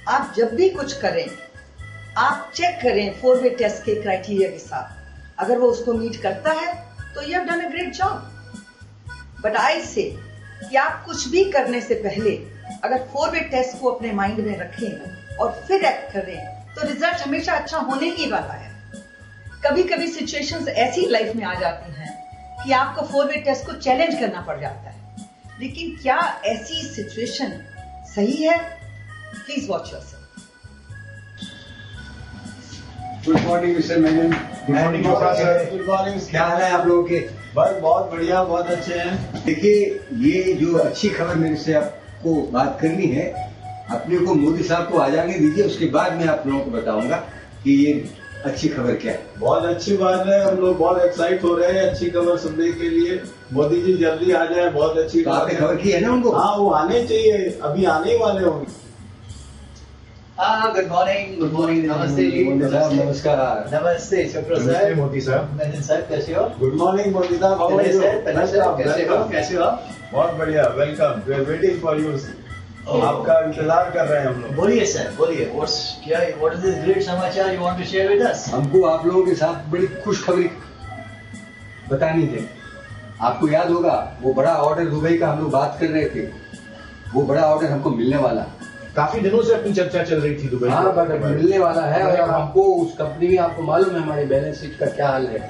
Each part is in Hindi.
आप जब भी कुछ करें, आप चेक करें 4-वे टेस्ट के क्राइटेरिया के साथ। अगर वो उसको मीट करता है तो you have done a great job. But I से कि आप कुछ भी करने से पहले अगर 4-वे टेस्ट को अपने माइंड में रखें और फिर एक्ट करें तो रिजल्ट हमेशा अच्छा होने ही वाला है। कभी कभी सिचुएशंस ऐसी लाइफ में आ जाती हैं कि आपको 4-वे टेस्ट को चैलेंज करना पड़ जाता है, लेकिन क्या ऐसी सिचुएशन सही है? Please watch yourself. Good morning mister Menon. Good morning. क्या हाल है आप लोगों के? बस बहुत बढ़िया, बहुत अच्छे हैं। देखिए, ये जो अच्छी खबर मेरे से आपको बात करनी है, अपने को मोदी साहब को आ जाने दीजिए, उसके बाद मैं आप लोगों को बताऊंगा कि ये अच्छी खबर क्या है। बहुत अच्छी बात है, हम लोग बहुत एक्साइट हो रहे हैं अच्छी खबर सुनने के लिए। मोदी जी जल्दी आ जाए, बहुत अच्छी तो आपने खबर की है ना उनको? हाँ, वो आने चाहिए, अभी आने ही वाले होंगे। Good morning. नमस्ते जी। मोदी साहब नमस्कार। नमस्ते चोपड़ा साहब। मोदी साहब। मेनन साहब कैसे हो? गुड मॉर्निंग मोदी साहब। कैसे हो? बहुत बढ़िया, welcome. We are waiting for you. आपका इंतजार कर रहे हैं हम लोग। बोलिए सर, बोलिए। What is this great samachar you want to share with us? हमको आप लोगों के साथ बड़ी खुशखबरी बतानी है। आपको याद होगा वो बड़ा ऑर्डर दुबई का हम लोग बात कर रहे थे, वो बड़ा ऑर्डर हमको मिलने वाला। काफी दिनों से अपनी चर्चा चल रही थी दुबई। हाँ, बट मिलने वाला है। और हमको उस कंपनी में, आपको मालूम है हमारी बैलेंस शीट का क्या हाल है,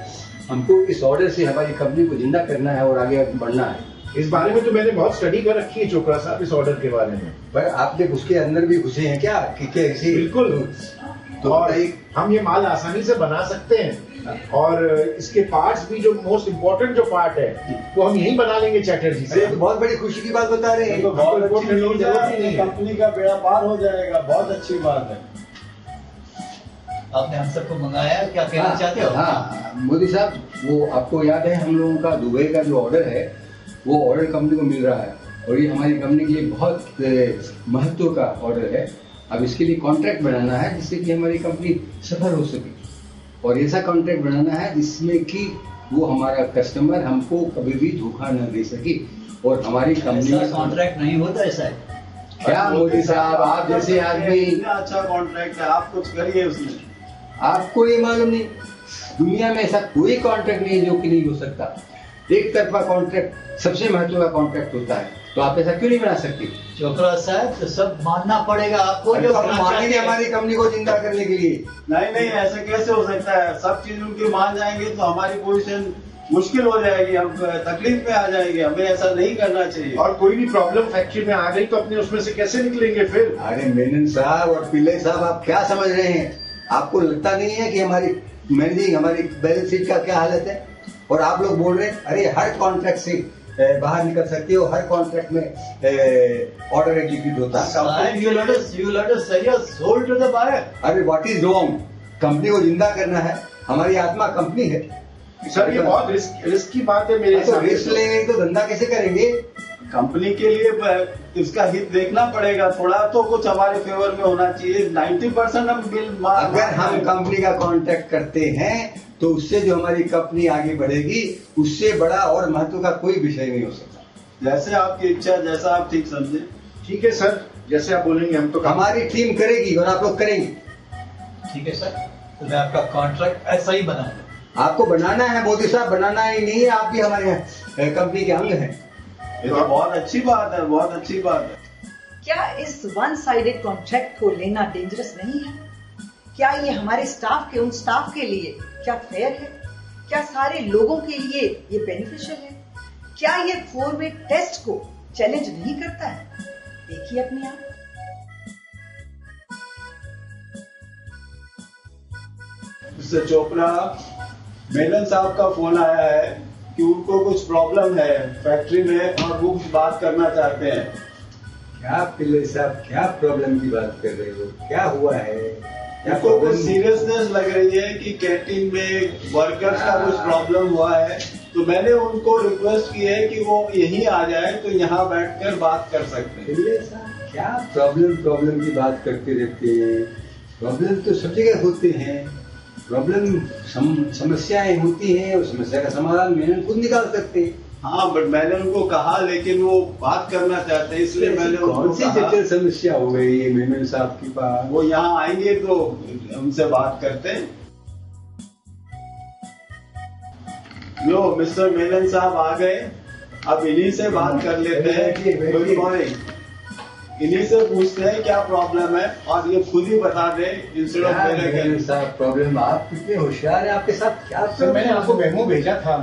हमको इस ऑर्डर से हमारी कंपनी को जिंदा करना है और आगे बढ़ना है। इस बारे में तो मैंने बहुत स्टडी कर रखी है चोपड़ा साहब, इस ऑर्डर के बारे में। पर आपने उसके अंदर भी घुसे हैं क्या कि कैसे? बिल्कुल। तो और हम ये माल आसानी से बना सकते हैं, और इसके पार्ट्स भी, जो मोस्ट इम्पोर्टेंट जो पार्ट है वो हम यहीं बना लेंगे चैटर्जी से। तो बहुत बड़ी खुशी की बात बता रहे हैं। तो बहुत अच्छी न्यूज़ है, कंपनी का बेड़ा पार हो जाएगा। बहुत अच्छी बात है। आपने हम सबको मंगाया, क्या कहना चाहते हो? हाँ मोदी साहब, वो आपको याद है हम लोगों का दुबई का जो ऑर्डर है, वो ऑर्डर कंपनी को मिल रहा है और ये हमारी कंपनी के लिए बहुत महत्व का ऑर्डर है। अब इसके लिए कॉन्ट्रैक्ट बनाना है जिससे कि हमारी कंपनी सफल हो सके, और ऐसा कॉन्ट्रैक्ट बनाना है जिसमें कि वो हमारा कस्टमर हमको कभी भी धोखा न दे सके और हमारी कंपनी ऐसा कॉन्ट्रैक्ट नहीं होता ऐसा है। क्या मोदी साहब, आप जैसे आदमी, इतना अच्छा कॉन्ट्रैक्ट है, आप कुछ करिए उसमें। आपको ये मालूम नहीं, दुनिया में ऐसा कोई कॉन्ट्रैक्ट नहीं है जो कि नहीं हो सकता। एक तरफा कॉन्ट्रैक्ट सबसे महत्व का कॉन्ट्रैक्ट होता है, तो आप ऐसा क्यों नहीं बना सकते? चोपड़ा साहब, तो सब मानना पड़ेगा आपको। जो मानेंगे हमारी कंपनी को जिंदा करने के लिए। नहीं, ऐसे कैसे हो सकता है? सब चीज उनकी मान जाएंगे तो हमारी पोजीशन मुश्किल हो जाएगी, हम तकलीफ में आ जाएंगे। हमें ऐसा नहीं करना चाहिए। और कोई भी प्रॉब्लम फैक्ट्री में आ गई तो अपने उसमें से कैसे निकलेंगे फिर? अरे मेनन साहब और पिल्ले साहब, आप क्या समझ रहे हैं? आपको लगता नहीं है कि हमारी मैनेजिंग, हमारी बैलेंस शीट का क्या हालत है? और आप लोग बोल रहे हैं अरे हर कॉन्ट्रैक्ट से बाहर निकल सकते हो, हर कॉन्ट्रैक्ट में ऑर्डर एग्जीक्यूट होता है। अरे व्हाट इज रॉन्ग? कंपनी को जिंदा करना है, हमारी आत्मा कंपनी है। सर ये बहुत रिस्क की बात है मेरे तो रिस्क लेंगे तो धंधा कैसे करेंगे? कंपनी के लिए इसका हित देखना पड़ेगा, थोड़ा तो कुछ हमारे फेवर में होना चाहिए। 90% हम बिल अगर हम कंपनी का कॉन्ट्रैक्ट करते हैं तो उससे जो हमारी कंपनी आगे बढ़ेगी, उससे बड़ा और महत्व का कोई विषय नहीं हो सकता। जैसे आपकी इच्छा, जैसा आप ठीक समझे। ठीक है सर, जैसे आप बोलेंगे हम तो। हमारी टीम करेगी और आप लोग करेंगे। ठीक है सर, तो मैं आपका कॉन्ट्रैक्ट ऐसा ही बनाऊंगा। आपको बनाना है मोदी साहब, बनाना ही नहीं है, आप भी हमारे कंपनी के अंग हैं। ये तो बहुत अच्छी बात है, बहुत अच्छी बात है। क्या इस वन साइडेड कॉन्ट्रैक्ट को लेना डेंजरस नहीं है? क्या ये हमारे स्टाफ के, उन स्टाफ के लिए क्या फेयर है? क्या सारे लोगों के लिए ये बेनिफिशियल है? क्या ये 4-वे टेस्ट को चैलेंज नहीं करता है? देखिए अपने आप। मिस्टर चोपड़ा, मेनन साहब का फोन आया है कि उनको कुछ प्रॉब्लम है फैक्ट्री में और वो कुछ बात करना चाहते हैं। क्या पिल्ले साहब, क्या प्रॉब्लम की बात कर रहे हो? क्या हुआ है? उनको कुछ सीरियसनेस लग रही है कि कैंटीन में वर्कर्स का कुछ प्रॉब्लम हुआ है, तो मैंने उनको रिक्वेस्ट की है कि वो यहीं आ जाए तो यहाँ बैठकर बात कर सकते हैं। पिल्ले साहब, क्या प्रॉब्लम की बात करते रहते हैं? प्रॉब्लम तो सब जगह होते हैं। प्रॉब्लम समस्याएं होती हैं, उस समस्या का समाधान मेनन खुद निकाल सकते हैं। हाँ, बट मैंने उनको कहा, लेकिन वो बात करना चाहते हैं, इसलिए मैंने कौन उनको सी कहा। जटिल समस्या हो गई है मेमन साहब की बात? वो यहाँ आएंगे तो उनसे बात करते हैं। लो, मिस्टर मेनन साहब आ गए, अब इन्हीं से बात कर लेते हैं। Good morning. इन्हीं से पूछते हैं क्या प्रॉब्लम है, और ये खुद ही बता दें इंस्टेड ऑफ मेरे मेमन साहब, प्रॉब्लम आप कितने होशियार हैं, आपके साथ क्या सर मैंने आपको मेमो भेजा था।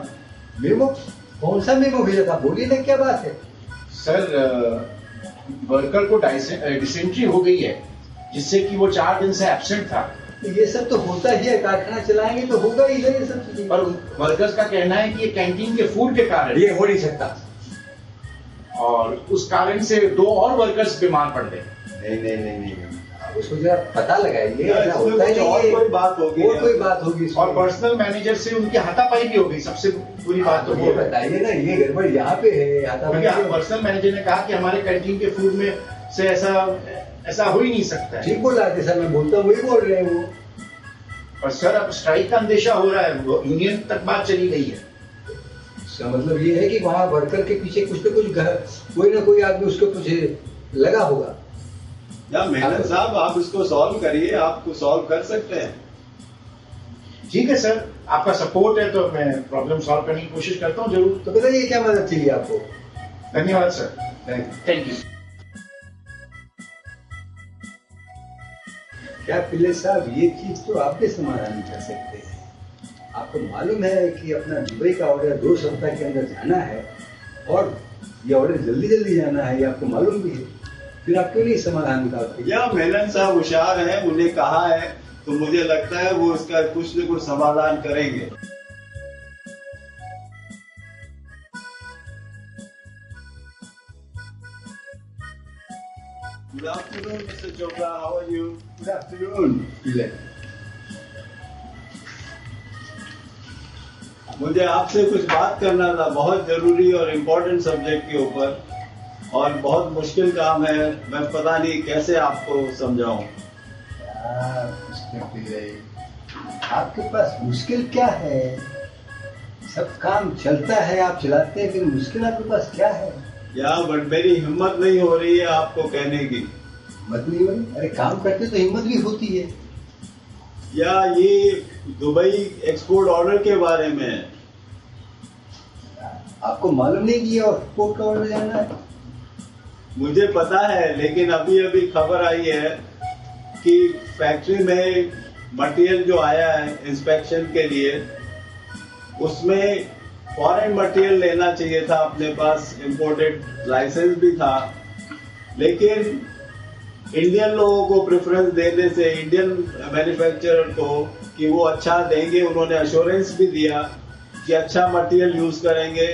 मेमो? कौन सा मेमो भेजा था? बोलिए ना, क्या बात है? सर वर्कर को डिसेंट्री हो गई है, जिससे कि वो 4 दिन से एब्सेंट था। ये सब तो होता ही है, कारखाना चलाएंगे तो होगा ही ये सब चीजें। पर वर्कर्स का कहना है कि ये कैंटीन के फूड के कारण, ये हो नहीं सकता। और उस कारण से 2 और वर्कर्स बीमार पड़ गए। नहीं, उसको जरा पता लगाइए। या ऐसा इसमें होता ही कुछ और नहीं है। कोई बात होगी और या? कोई बात होगी इसमें। और पर्सनल मैनेजर से उनकी हाथापाई भी हो गई। सबसे बुरी बात तो ये वो है, बताइए ना, ये गड़बड़ यहाँ पे है। क्योंकि पर्सनल मैनेजर ने कहा कि हमारे कैंटीन के फूड में से ऐसा हो ही नहीं सकता है। ठीक बोला, जैसा मैं बोलता हूँ वही बोल रहे हैं वो। और सर अब स्ट्राइक का अंदेशा हो रहा है, यूनियन तक बात चली गई है। इसका मतलब ये है कि वहाँ वर्कर के पीछे कुछ न कुछ कोई ना कोई आदमी उसके पीछे लगा होगा। या मेनन साहब, आप इसको सॉल्व करिए, आपको सॉल्व कर सकते हैं। ठीक है सर, आपका सपोर्ट है तो मैं प्रॉब्लम सॉल्व करने की कोशिश करता हूँ जरूर। तो बताइए क्या मदद चाहिए आपको? धन्यवाद सर। Thank you. क्या पिल्ले साहब, ये चीज तो आप भी समाधान कर सकते हैं। आपको मालूम है कि अपना दुबई का ऑर्डर 2 सप्ताह के अंदर जाना है, और ये ऑर्डर जल्दी जाना है, ये आपको मालूम भी है। फिर आप क्यों नहीं समाधान निकालते? या मेनन साहब होशियार है, उन्हें कहा है तो मुझे लगता है वो इसका कुछ न कुछ समाधान करेंगे। Good afternoon, Mr. Chopra. How are you? Good afternoon Pillai. मुझे आपसे कुछ बात करना था, बहुत जरूरी और इम्पोर्टेंट सब्जेक्ट के ऊपर, और बहुत मुश्किल काम है। मैं पता नहीं कैसे आपको समझाऊं। आपके पास मुश्किल क्या है? सब काम चलता है, आप चलाते हैं, फिर मुश्किल आपके पास क्या है? या बट मेरी हिम्मत नहीं हो रही है आपको कहने की। हिम्मत नहीं हो रही? अरे काम करते तो हिम्मत भी होती है। या ये दुबई एक्सपोर्ट ऑर्डर के बारे में है। आपको मालूम नहीं कि एक्सपोर्ट का ऑर्डर जाना है? मुझे पता है, लेकिन अभी अभी खबर आई है कि फैक्ट्री में मटेरियल जो आया है इंस्पेक्शन के लिए, उसमें फॉरेन मटेरियल लेना चाहिए था, अपने पास इंपोर्टेड लाइसेंस भी था, लेकिन इंडियन लोगों को प्रेफरेंस देने से, इंडियन मैन्युफैक्चरर को, कि वो अच्छा देंगे, उन्होंने अश्योरेंस भी दिया कि अच्छा मटेरियल यूज करेंगे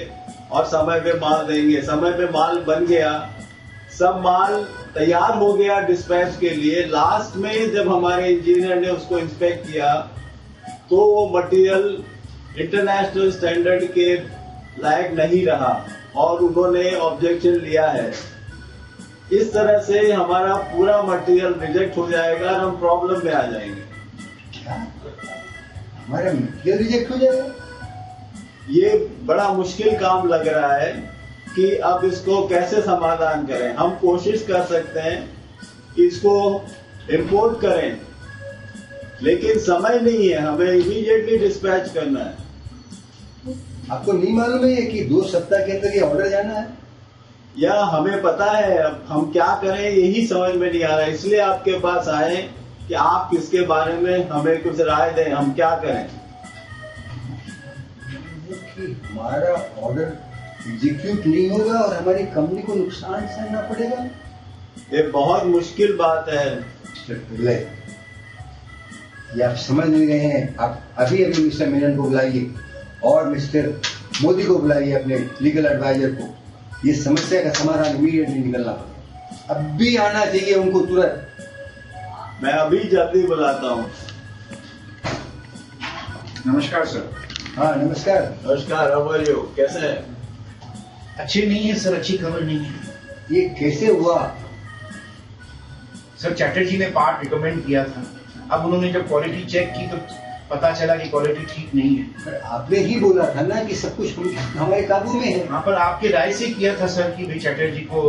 और समय पे माल देंगे। समय पे माल बन गया, सब माल तैयार हो गया डिस्पैच के लिए। लास्ट में जब हमारे इंजीनियर ने उसको इंस्पेक्ट किया तो वो मटेरियल इंटरनेशनल स्टैंडर्ड के लायक नहीं रहा और उन्होंने ऑब्जेक्शन लिया है। इस तरह से हमारा पूरा मटेरियल रिजेक्ट हो जाएगा और हम प्रॉब्लम में आ जाएंगे। क्या हमारा मटेरियल रिजेक्ट हो जाएगा? ये बड़ा मुश्किल काम लग रहा है कि अब इसको कैसे समाधान करें। हम कोशिश कर सकते हैं कि इसको इंपोर्ट करें, लेकिन समय नहीं है, हमें इमीडिएटली डिस्पैच करना है। आपको नहीं मालूम है कि 2 सप्ताह के अंदर ये ऑर्डर जाना है? या हमें पता है, अब हम क्या करें यही समझ में नहीं आ रहा, इसलिए आपके पास आए कि आप इसके बारे में हमें कुछ राय दें, हम क्या करें। कि हमारा ऑर्डर एग्जीक्यूट नहीं होगा और हमारी कंपनी को नुकसान सहना पड़ेगा। ये बहुत मुश्किल बात है। ये आप समझ नहीं रहे हैं। आप अभी अभी मिस्टर मेनन को बुलाइए और मिस्टर मोदी को बुलाइए, अपने लीगल एडवाइजर को। ये समस्या का समाधान इमीडिएटली निकलना पड़ेगा। अब भी आना चाहिए उनको तुरंत। मैं अभी जल्दी बुलाता हूँ। नमस्कार सर। हाँ नमस्कार। नमस्कार, हाउ आर यू? कैसे हैं? अच्छी नहीं है सर, अच्छी खबर नहीं है। ये कैसे हुआ? सर चैटर्जी ने पार्ट रिकमेंड किया था, अब उन्होंने जब क्वालिटी चेक की तो पता चला कि क्वालिटी ठीक नहीं है। पर आपने ही बोला था ना कि सब कुछ हमारे काबू में है। वहाँ पर आपके राय से किया था सर कि भाई चटर्जी को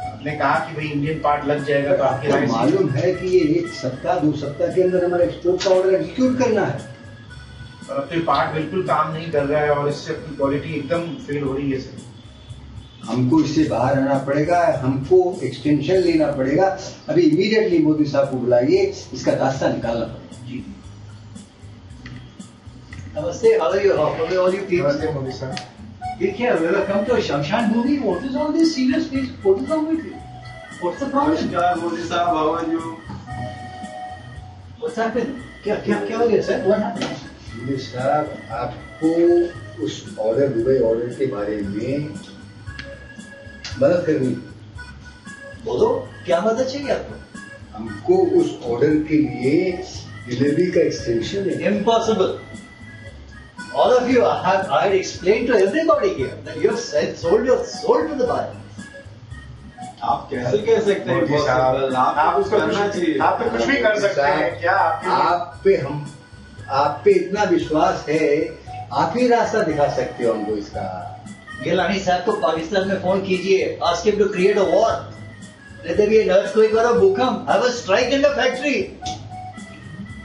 आपने कहा कि भाई इंडियन पार्ट लग जाएगा, तो आपकी राय आपको मालूम है कि ये 1 सप्ताह 2 सप्ताह के अंदर हमारे एक्सपोर्ट का ऑर्डर एग्जीक्यूट करना है। अब तो पार्ट बिल्कुल काम नहीं कर रहा है और इससे अपनी क्वालिटी एकदम फेल हो रही है सर। हमको इससे बाहर आना पड़ेगा, हमको एक्सटेंशन लेना पड़ेगा। अभी इमीडिएटली मोदी साहब को बुलाइए, इसका रास्ता निकालना पड़ेगा। जी Namaste, how are you? How are all you people? नमस्ते मोदी साहब। You here, we have come to a Shamshan movie. What is all this serious please? What is wrong with you? What's the problem? नमस्कार मोदी साहब, how are you? What's happened? क्या हो गया सर? What happened? मोदी साहब, आपको उस ऑर्डर, दुबई ऑर्डर के बारे में मदद करनी। बोलो, क्या मदद चाहिए आपको? हमको उस ऑर्डर के लिए डिलीवरी का एक्सटेंशन है। Impossible. All of you, I had explained to everybody here that you have sold your soul to the buyer. आप कैसे कह सकते हैं मोदी साहब, possible? आप आपको उसको करना चाहिए। आप तो कुछ भी कर सकते हैं क्या? आप पे इतना विश्वास है, आप ही रास्ता दिखा सकते हो हमको इसका। गिलानी साहब को पाकिस्तान में फोन कीजिए, ask him to create a war. Let there be an earthquake or a भूकंप, have a strike in the factory.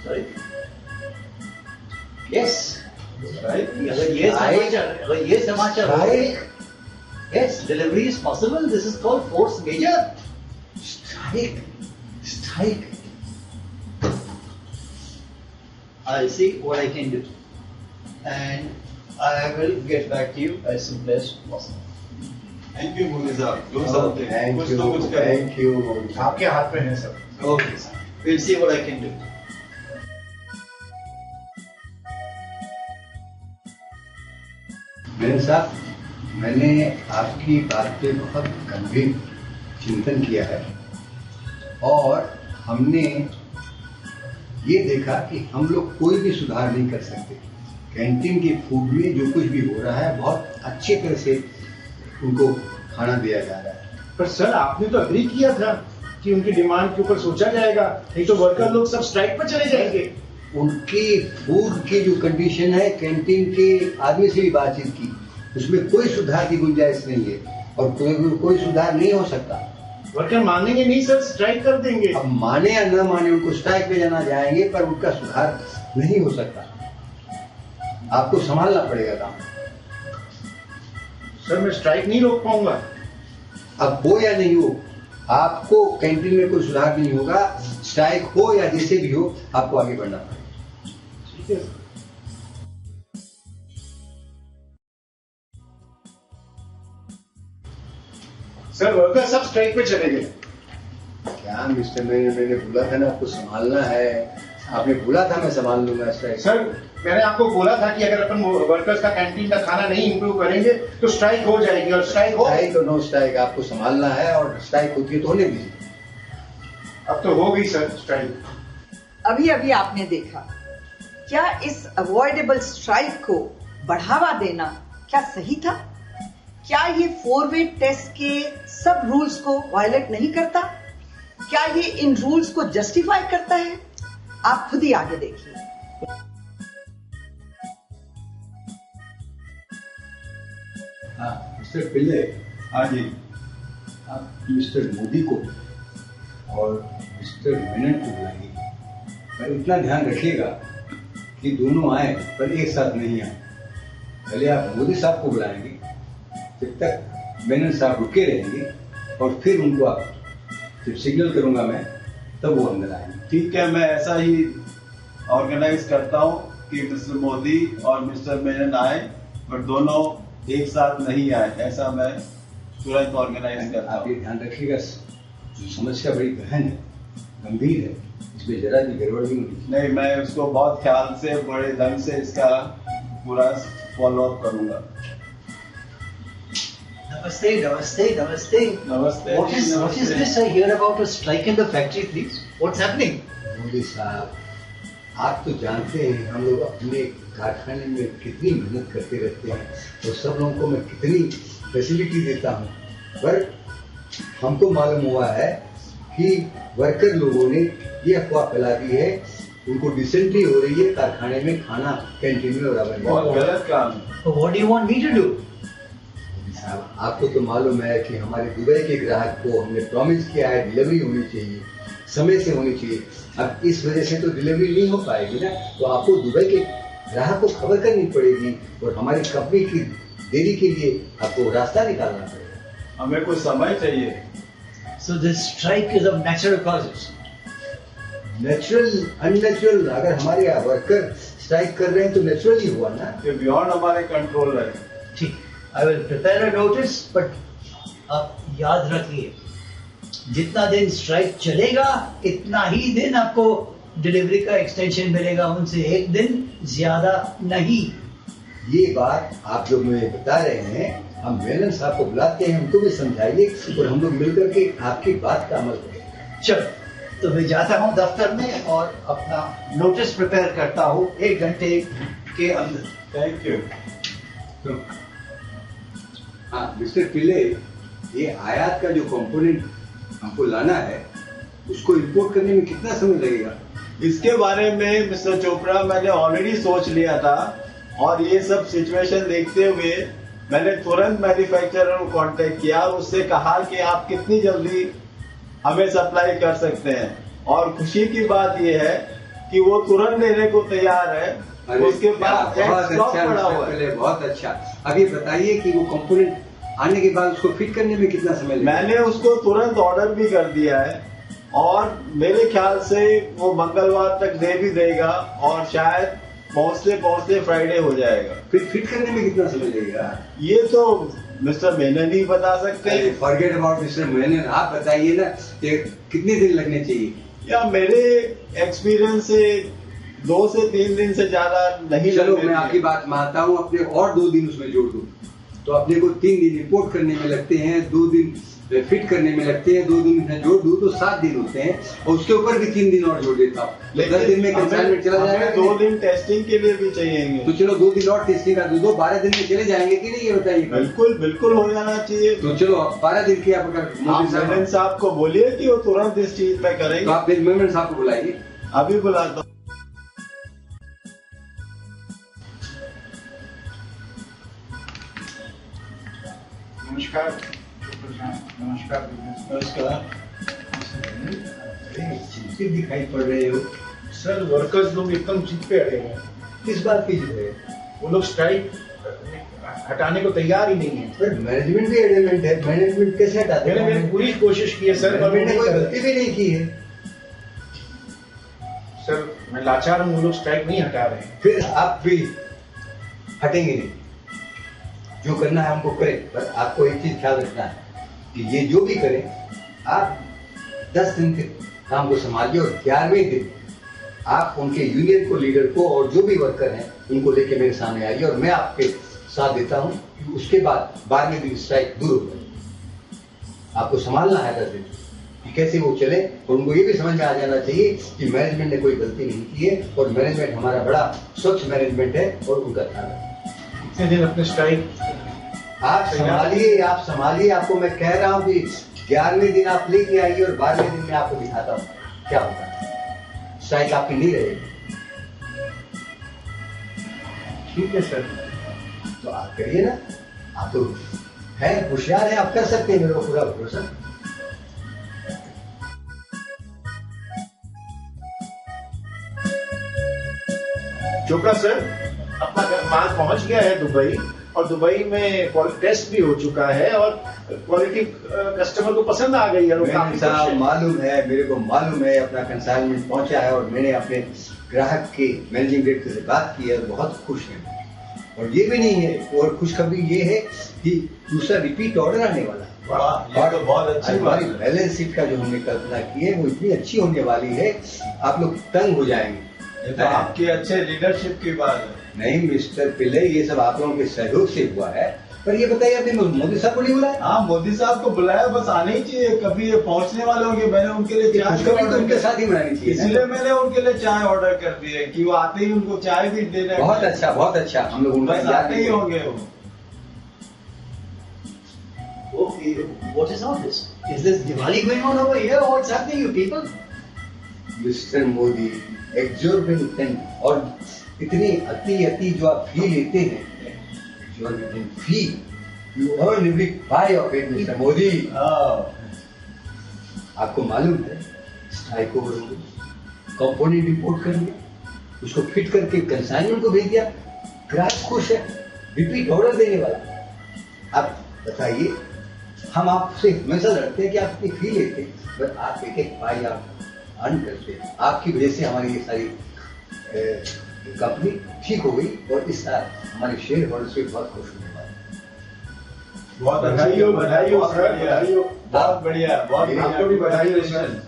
Sorry. Yes. अगर ये समाचार हो, yes, delivery is possible. This is called force majeure. Strike. I'll see what I can do, and I will get back to you as soon as possible. Thank you Modi साहब, do something. Thank कुछ you, तो कुछ करें। thank you. आपके हाथ में है sir. Okay, sir. We'll see what I can do. मेरे साहब, मैंने आपकी बात पे बहुत गंभीर चिंतन किया है और हमने ये देखा कि हम लोग कोई भी सुधार नहीं कर सकते। कैंटीन के फूड में जो कुछ भी हो रहा है, बहुत अच्छे तरह से उनको खाना दिया जा रहा है। पर सर आपने तो अग्री किया था कि उनकी डिमांड के ऊपर सोचा जाएगा, नहीं तो वर्कर लोग सब स्ट्राइक पर चले जाएंगे। उनकी फूड की जो कंडीशन है, कैंटीन के आदमी से भी बातचीत की, उसमें कोई सुधार की गुंजाइश नहीं है और कोई सुधार नहीं हो सकता। वर्कर मानेंगे नहीं सर, स्ट्राइक कर देंगे। अब माने या न माने, उनको स्ट्राइक पे जाना जाएंगे, पर उनका सुधार नहीं हो सकता। आपको संभालना पड़ेगा काम। सर मैं स्ट्राइक नहीं रोक पाऊंगा। अब हो या नहीं हो, आपको कैंटीन में कोई सुधार नहीं होगा। स्ट्राइक हो या जैसे भी हो, आपको आगे बढ़ना पड़ेगा। ठीक है सर, वर्कर सब स्ट्राइक पे चले गए। क्या मिस्टर, मैंने बोला था ना आपको संभालना है। आपने बोला था मैं संभाल लूंगा स्ट्राइक। सर मैंने आपको बोला था कि अगर अपन वर्कर्स का कैंटीन का खाना नहीं इंप्रूव करेंगे तो स्ट्राइक हो जाएगी, और स्ट्राइक हो। स्ट्राइक और नो स्ट्राइक आपको संभालना है, और स्ट्राइक होती है तो होने दीजिए। अब तो हो गई सर स्ट्राइक। अभी अभी आपने देखा, क्या इस अवॉइडेबल स्ट्राइक को बढ़ावा देना क्या सही था? क्या ये 4-वे टेस्ट के सब रूल्स को वायलेट नहीं करता? क्या ये इन रूल्स को जस्टिफाई करता है? आप खुद ही आगे देखिए। हाँ मिस्टर पिल्ले, हाँ जी, आप मिस्टर मोदी को और मिस्टर मेनन को बुलाइए, पर इतना ध्यान रखिएगा कि दोनों आए पर एक साथ नहीं आए। पहले आप मोदी साहब को बुलाएंगे, जब तक मेनन साहब रुके रहेंगे, और फिर उनको आप जब सिग्नल करूंगा मैं, तब वो अंदर आएंगे। ठीक है, मैं ऐसा ही ऑर्गेनाइज करता हूँ कि मिस्टर मोदी और मिस्टर मेनन आए, पर दोनों एक साथ नहीं आए। ऐसा मैं तुरंत ऑर्गेनाइज करता आप ये हूँ। ध्यान रखिएगा, समस्या बड़ी गहन है, गंभीर है, इसमें जरा भी गड़बड़ नहीं होनी चाहिए। नहीं, मैं उसको बहुत ख्याल से, बड़े ढंग से इसका पूरा फॉलो अप करूंगा। Namaste, namaste, namaste. नमस्ते। What is this I hear about a strike in the factory, please? What's happening? Modi साहब, आप तो जानते हैं हम लोग अपने कारखाने में कितनी मेहनत करते रहते हैं, और सब लोगों को मैं कितनी फैसिलिटी देता हूँ, पर हमको मालूम हुआ है कि वर्कर लोगों ने ये अफवाह फैला दी है उनको डिसेंट्री हो रही है कारखाने में, खाना कैंटीन में बराबर बहुत नहीं। गलत काम है। So what do you want me to do? साहब, आपको तो मालूम है कि हमारे दुबई के ग्राहक को हमने प्रॉमिस किया है डिलीवरी होनी चाहिए, समय से होनी चाहिए। अब इस वजह से तो डिलीवरी नहीं हो पाएगी ना, तो आपको दुबई के ग्राहक को खबर करनी पड़ेगी और हमारी कंपनी की देरी के लिए आपको रास्ता निकालना पड़ेगा। हमें कुछ समय चाहिए। So this strike is of natural causes. Natural unnatural, अगर हमारे वर्कर स्ट्राइक कर रहे हैं तो नेचुरली हुआ ना। ये बियॉन्ड हमारे कंट्रोल है। ठीक, I will prepare a notice, but आप याद रखिए, जितना दिन स्ट्राइक चलेगा इतना ही दिन आपको डिलीवरी का एक्सटेंशन मिलेगा, उनसे एक दिन ज्यादा नहीं। ये बात आप जो मुझे बता रहे हैं, हम मेनन साहब को बुलाते हैं, उनको भी समझाइए और हम लोग मिलकर के आपकी बात का अमल करेंगे। चलो, तो मैं जाता हूँ दफ्तर में और अपना नोटिस प्रिपेयर करता हूँ 1 घंटे के अंदर। Thank you. तो हाँ मिस्टर पिल्ले, ये आयात का जो कंपोनेंट हमको लाना है उसको इंपोर्ट करने में कितना समय लगेगा? इसके बारे में मिस्टर चोपड़ा मैंने ऑलरेडी सोच लिया था, और ये सब सिचुएशन देखते हुए मैंने तुरंत मैन्युफैक्चरर को कांटेक्ट किया और उससे कहा कि आप कितनी जल्दी हमें सप्लाई कर सकते हैं। और खुशी की बात यह है कि वो तुरंत देने को तैयार है। उसके बाद बहुत स्टॉक अच्छा पड़ा हुआ मिस्टर है। पिल्ले, बहुत अच्छा। अब ये बताइए कि वो कंपोनेंट आने के बाद उसको फिट करने में कितना समय लगेगा? मैंने उसको तुरंत ऑर्डर भी कर दिया है और मेरे ख्याल से वो मंगलवार तक दे भी देगा और शायद पहुंचते पहुंचते फ्राइडे हो जाएगा। फिर फिट करने में कितना समय लगेगा? ये तो मिस्टर मेनन ही बता सकते हैं। फॉरगेट अबाउट मिस्टर मेनन, आप बताइए ना कि कितने दिन लगने चाहिए? या मेरे एक्सपीरियंस से 2 से 3 दिन से ज्यादा नहीं चलो लगने मैं आपकी चाहिए। बात मानता हूँ, अपने और 2 दिन उसमें जोड़ दूं तो अपने को 3 दिन रिपोर्ट करने में लगते हैं, 2 दिन फिट करने में लगते हैं, 2 दिन में जोड़ दूं तो 7 दिन होते हैं और उसके ऊपर भी 3 दिन और जोड़ देता हूँ, तो 10 दिन में कंसाइनमेंट चला जाएगा। 2 दिन टेस्टिंग के लिए भी चाहिए। तो चलो 2 दिन और टेस्टिंग का दो, 12 दिन में चले जाएंगे कि नहीं, ये बताइए। बिल्कुल बिल्कुल हो जाना चाहिए। तो चलो 12 दिन की आप अगर आप मोदी साहब, मेनन साहब को बोलिए कि वो तुरंत इस चीज पे तो करेंगे। आप फिर मेमन साहब को बुलाइए। अभी बुलाता हूँ। नमस्कार नमस्कार। नमस्कार। चिंतित दिखाई पड़ रहे हो, सर वर्कर्स लोग एकदम जिद पे अड़े हैं। किस बात की जो है? वो लोग स्ट्राइक हटाने को तैयार ही नहीं है। पर मैनेजमेंट भी एडमेंट है, मैनेजमेंट कैसे हटाते मैंने हैं? पूरी कोशिश की है सर, पर वो मैनेजमेंट ने नहीं कोई कर रहे। गलती भी नहीं की है। सर मैं लाचार हूँ, वो लोग स्ट्राइक नहीं हटा रहे हैं। फिर आप भी हटेंगे नहीं, जो करना है हमको करें, पर आपको एक चीज ख्याल रखना है कि ये जो भी करें आप 10 दिन के काम को संभालिए और 11वें दिन आप उनके यूनियन को, लीडर को और जो भी वर्कर हैं उनको लेके मेरे सामने आइए और मैं आपके साथ देता हूं कि उसके बाद 12वें दिन स्ट्राइक दूर हो जाए। आपको संभालना है 10 दिन कि कैसे वो चले और उनको ये भी समझ में आ जाना चाहिए कि मैनेजमेंट ने कोई गलती नहीं की है और मैनेजमेंट हमारा बड़ा स्वच्छ मैनेजमेंट है और उनका ध्यान रखें। इतने दिन अपने स्ट्राइक आप संभालिए, आपको मैं कह रहा हूँ कि 11वें दिन आप लेके आइए और 12वें दिन मैं आपको दिखाता हूँ क्या होता है। स्ट्राइक आपकी नहीं रहेगी। ठीक है सर। तो आप करिए ना, आप तो है होशियार है, आप कर सकते हैं, मेरे को पूरा भरोसा। चोपड़ा सर, अपना माल पहुंच गया है दुबई और दुबई में क्वालिटी टेस्ट भी हो चुका है और क्वालिटी कस्टमर को पसंद आ गई है। और काफी खुश है। मालूम है, मेरे को मालूम है, अपना कंसाइनमेंट पहुंचा है और मैंने अपने ग्राहक के मैनेजिंग डायरेक्टर से बात की है, बहुत खुश है। और ये भी नहीं है, और खुशखबरी ये है कि दूसरा रिपीट ऑर्डर आने वाला है। वाह, ये तो बहुत अच्छी बात हमारी है। बैलेंस शीट का जो हमने कल्पना की है वो इतनी अच्छी होने वाली है, आप लोग तंग हो जाएंगे। ये तो आपकी अच्छे लीडरशिप की बात है। नहीं मिस्टर पिल्ले, ये सब आप लोगों के सहयोग से हुआ है। पर ये बताइए, आपने मोदी साहब को नहीं बुलाया? हाँ, मोदी साहब को बुलाया, बस आने ही चाहिए। कभी ये पहुंचने वाले होंगे, मैंने उनके लिए चाय खुशखबरी तो उनके साथ ही मनानी चाहिए ना। इसलिए मैंने उनके लिए चाय ऑर्डर कर दी है कि वो आते ही उनको चाय भी देना। बहुत अच्छा, बहुत अच्छा। हम लोग उनका बस इंतजार आते ही करेंगे। होंगे वो। Okay, what is all this? Is this Diwali going on over here or what's happening, you people? Mister Modi, exorbitant और इतनी अति जो आप फी लेते हैं, exorbitant fee, you earn every pi of it mister Modi. आपको मालूम है स्ट्राइक ओवर हो गई, कंपोनेंट इंपोर्ट कर लिया, उसको फिट करके कंसाइनमेंट को भेज दिया, ग्राहक खुश है, रिपीट ऑर्डर देने वाला। अब बताइए, हम आपसे हमेशा लड़ते हैं कि आप इतनी फी लेते हैं, बट आप एक एक पाई आप अर्न करते हैं। आपकी वजह से हमारी ये सारी कंपनी ठीक हो गई और इस साल हमारे शेयर होल्डर्स भी बहुत खुश होने वाले। बहुत बधाई हो सर, बधाई हो। बहुत बढ़िया, बहुत आपको भी बधाई हो सर।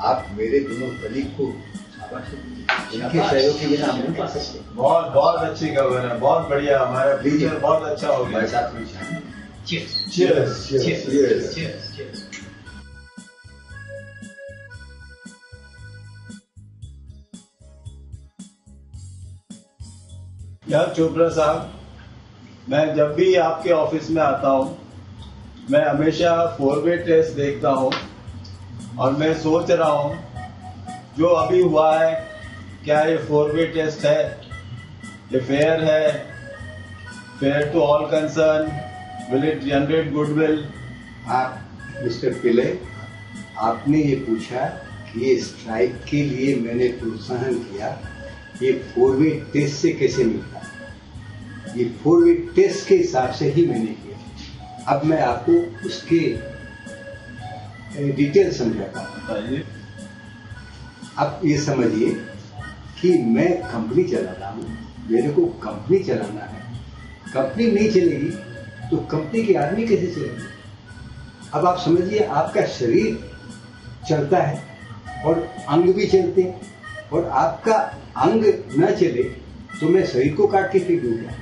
आप मेरे दोनों कलीग को शाबाशी दीजिए, इनके सहयोग के बिना हम नहीं कर सकते। बहुत बहुत अच्छी खबर है, बहुत बढ़िया, हमारा फ्यूचर बहुत अच्छा हो गया। हमारे साथ में चाहिए। Cheers. Cheers. Cheers. Cheers. Cheers. Cheers. यार चोपड़ा साहब, मैं जब भी आपके ऑफिस में आता हूँ, मैं हमेशा 4-वे टेस्ट देखता हूँ और मैं सोच रहा हूँ जो अभी हुआ है, क्या ये 4-वे टेस्ट है, ये फेयर है, fair to all concern, will it generate goodwill? आप मिस्टर पिले, आपने ये पूछा कि ये स्ट्राइक के लिए मैंने प्रोत्साहन किया, ये 4-वे टेस्ट से कैसे मिलता है? ये 4-वे टेस्ट के हिसाब से ही मैंने किया। अब मैं आपको उसके डिटेल समझाता हूँ। बताइए। अब ये समझिए कि मैं कंपनी चला रहा हूँ, मेरे को कंपनी चलाना है, कंपनी नहीं चलेगी तो कंपनी की आदमी कैसे चलेगी? अब आप समझिए, आपका शरीर चलता है और अंग भी चलते हैं, और आपका अंग न चले तो मैं शरीर को काट के फेंक दूंगा।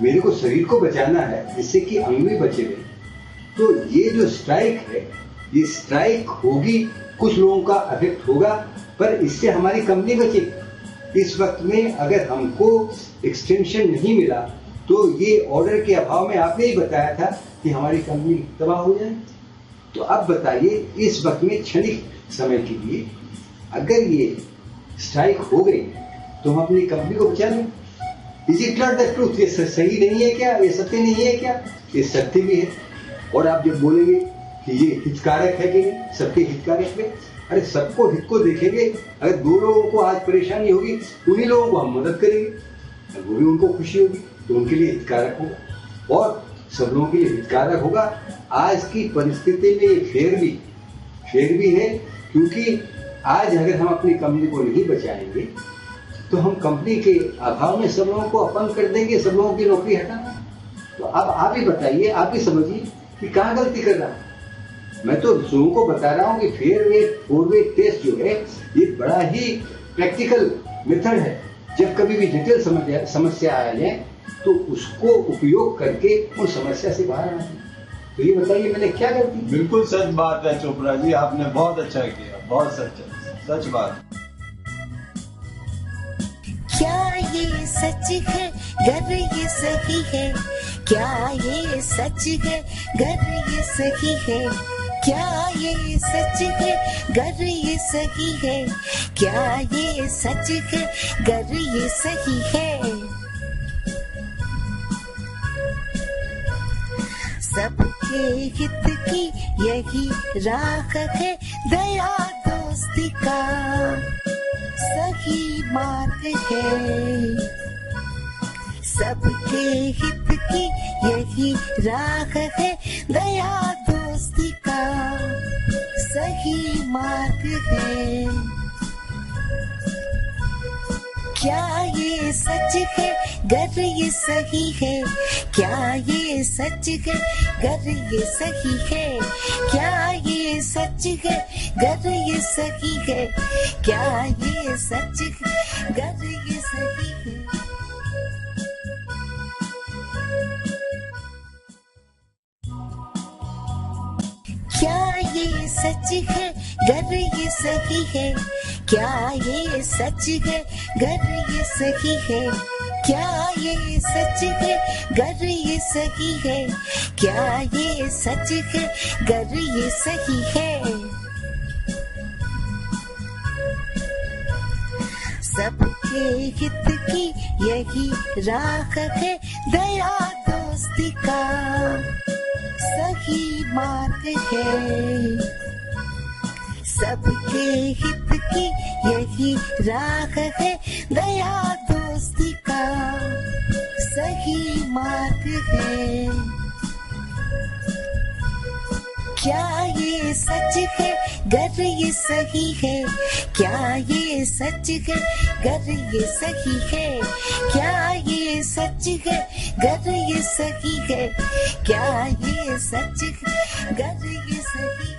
मेरे को शरीर को बचाना है जिससे कि अंग भी बचे रहे। तो ये जो स्ट्राइक है, ये स्ट्राइक होगी, कुछ लोगों का अफेक्ट होगा, पर इससे हमारी कंपनी बचेगी। इस वक्त में अगर हमको एक्सटेंशन नहीं मिला तो ये ऑर्डर के अभाव में आपने ही बताया था कि हमारी कंपनी तबाह हो जाए। तो अब बताइए, इस वक्त में क्षणिक समय के लिए अगर ये स्ट्राइक हो गई तो हम अपनी कंपनी को बचा लें। Is it not the truth? ये सही नहीं है क्या? ये सत्य नहीं है क्या? ये सत्य भी है। और आप जब बोलेंगे कि ये हितकारक है कि नहीं, सबके हितकारक है, अरे सबको हित को देखेंगे। अगर 2 लोगों को आज परेशानी होगी, उन्हीं लोगों को हम मदद करेंगे, वो भी उनको खुशी होगी तो उनके लिए हितकारक होगा और सब लोगों के लिए हितकारक होगा। आज की परिस्थिति में ये फेयर भी है, क्योंकि आज अगर हम अपनी कंपनी को नहीं बचाएंगे तो हम कंपनी के अभाव में सब लोगों को अपंग कर देंगे, सब लोगों की नौकरी हटाना। तो अब आप ही बताइए, आप ही समझिए कि कहाँ गलती कर रहा हूँ। मैं तो लोगों को बता रहा हूँ कि 4-वे टेस्ट जो है ये बड़ा ही प्रैक्टिकल मेथड है। जब कभी भी जटिल समस्या आ जाए तो उसको उपयोग करके उन समस्या से बाहर आना। तो ये बताइए मैंने क्या गलती? बिल्कुल सच बात है चोपड़ा जी, आपने बहुत अच्छा किया, बहुत सच बात। क्या ये सच है, गर ये सही है? क्या ये सच है, गर ये सही है? क्या ये सच है, गर ये सही है? क्या ये सच है, गर ये सही है? सबके हित की यही राह है, दया दोस्ती का सही मार्ग है। सबके हित की यही राह है, दया दोस्ती का सही मार्ग है। क्या ये सच है, गर ये सही है? क्या ये सच है, गर ये सही है? क्या ये सच है, गर ये सही है? क्या ये सच है, गर ये सही है? क्या ये सच है, गर ये सही है? क्या ये सच है, गर ये सही है? क्या ये सच है, गर ये सही है? क्या ये सच है, गर ये सही है? सबके हित की यही राह है, दया दोस्ती का सही मार्ग है। सबके हित की यही राह है, दया दोस्ती का सही मार्ग है। क्या ये सच है गर ये सही है, क्या ये सच है गर ये सही है, क्या ये सच है गर ये सही है, क्या ये सच है गर ये सही